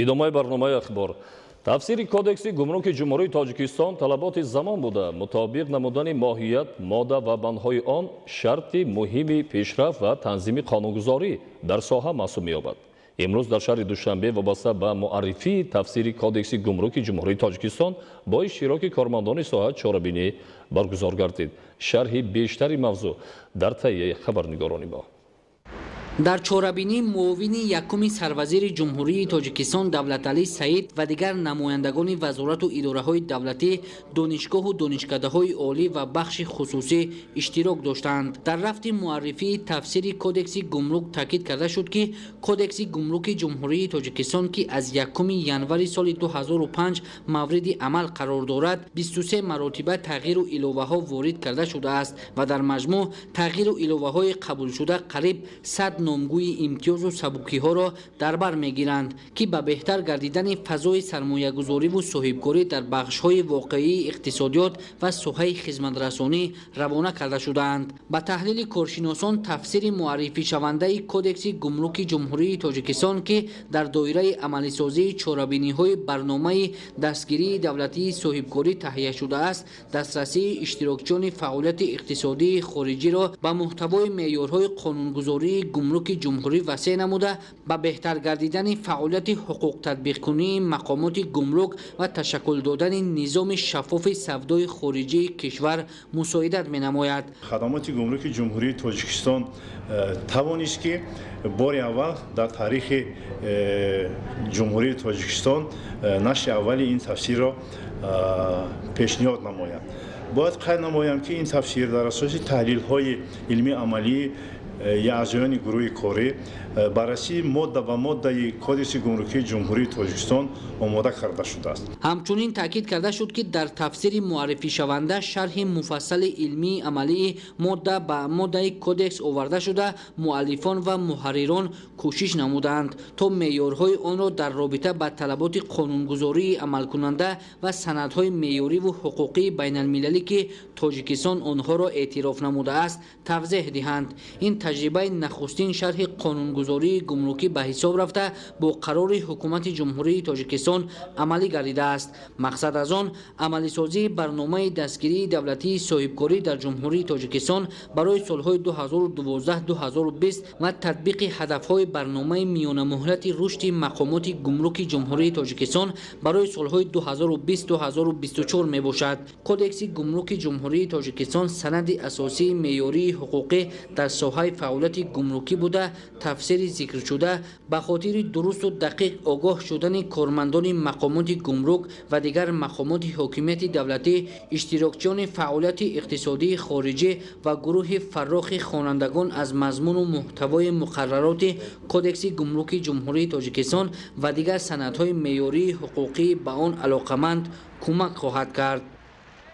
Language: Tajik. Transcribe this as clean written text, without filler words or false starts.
идомаи барномаи ахбор. тафсири кодекси гумруки ҷумҳурии тоҷикистон талаботи замон буда мутобиқ намудани моҳият, модда ва бандҳои он шарти муҳими пешрафт ва танзими қонунгузорӣ дар соҳа маҳсуб меёбад. имрӯз дар шаҳри душанбе вобаста ба муаррифии тафсири кодекси гумруки ҷумҳурии тоҷикистон бо иштироки кормандони соҳа чорабинӣ баргузор гардид. шарҳи бештари мавзӯъ дар таҳияи хабарнигорони мо. дар чорабинӣ муовини якуми сарвазири ҷумҳурии тоҷикистон Давлаталӣ Саид ва дигар намояндагони вазорату идораҳои давлатӣ, донишгоҳу донишкадаҳои олӣ ва бахши хусусӣ иштирок доштанд. дар рафти муаррифии тафсири кодекси гумрук таъкид карда шуд ки кодекси гумруки ҷумҳурии тоҷикистон ки аз 1 январи соли 2005 мавриди амал қарор дорад, 23 маротиба тағйиру иловаҳо ворид карда шудааст ва дар маҷмӯъ тағйиру иловаҳои қабулшуда қариб 100 номгӯи имтиёзу сабукиҳоро дар бар мегиранд ки ба беҳтар гардидани фазои сармоягузориву соҳибкорӣ дар бахшҳои воқеии иқтисодиёт ва соҳаи хизматрасонӣ равона карда шудаанд. ба таҳлили коршиносон, тафсири муаррифишавандаи кодекси гумруки ҷумҳурии тоҷикистон ки дар доираи амалисозии чорабиниҳои барномаи дастгирии давлатии соҳибкорӣ таҳия шудааст, дастрасии иштирокчиёни фаъолияти иқтисодии хориҷиро ба муҳтавои меъёрҳои қонунгузории гумруки ҷумҳурӣ васеъ намуда ба беҳтар гардидани фаъолияти ҳуқуқтатбиқкунии мақомоти гумрук ва ташаккул додани низоми шаффофи савдои хориҷии кишвар мусоидат менамояд. хадамоти гумруки ҷумҳурии тоҷикистон тавонист ки бори аввал дар таърихи ҷумҳурии тоҷикистон нашри аввали ин тафсирро пешниҳод намояд. бояд қайд намоям ки ин тафсир дар асоси таҳлилҳои илми амалии аъзоёни гурӯҳи корӣ баррасии модда ва моддаи кодекси гумрукии ҷумҳурии тоҷикистон омода карда шудааст. ҳамчунин таъкид карда шуд ки дар тафсири муаррифишаванда шарҳи муфассали илмии амалии модда ба моддаи кодекс оварда шуда, муаллифон ва муҳаррирон кӯшиш намуданд то меъёрҳои онро дар робита ба талаботи қонунгузории амалкунанда ва санадҳои меъёриву ҳуқуқии байналмилалӣ ки тоҷикистон онҳоро эътироф намудааст тавзеҳ диҳанд. ин таҷрибаи нахустин шарҳи қонунгузории гумрукӣ ба ҳисоб рафта бо қарори ҳукумати ҷумҳурии тоҷикистон амалӣ гардидааст. мақсад аз он амалисозии барномаи дастгирии давлатии соҳибкорӣ дар ҷумҳурии тоҷикистон барои солҳои 2012-2020 ва татбиқи ҳадафҳои барномаи миёнамуҳлати рушди мақомоти гумруки ҷумҳурии тоҷикистон барои солҳои 2020-2024 мебошад. кодекси гумруки ҷумҳурии тоҷикистон санади асосии меъёрии ҳуқуқӣ дар соҳаи фаъолияти гумрукӣ буда, тафсири зикршуда ба хотири дурусту дақиқ огоҳ шудани кормандони мақомоти гумрук ва дигар мақомоти ҳокимияти давлатӣ, иштирокчиёни фаъолияти иқтисодии хориҷӣ ва гурӯҳи фаррохи хонандагон аз мазмуну муҳтавои муқаррароти кодекси гумруки ҷумҳурии тоҷикистон ва дигар санадҳои меъёрии ҳуқуқӣ ба он алоқаманд кӯмак хоҳад кард.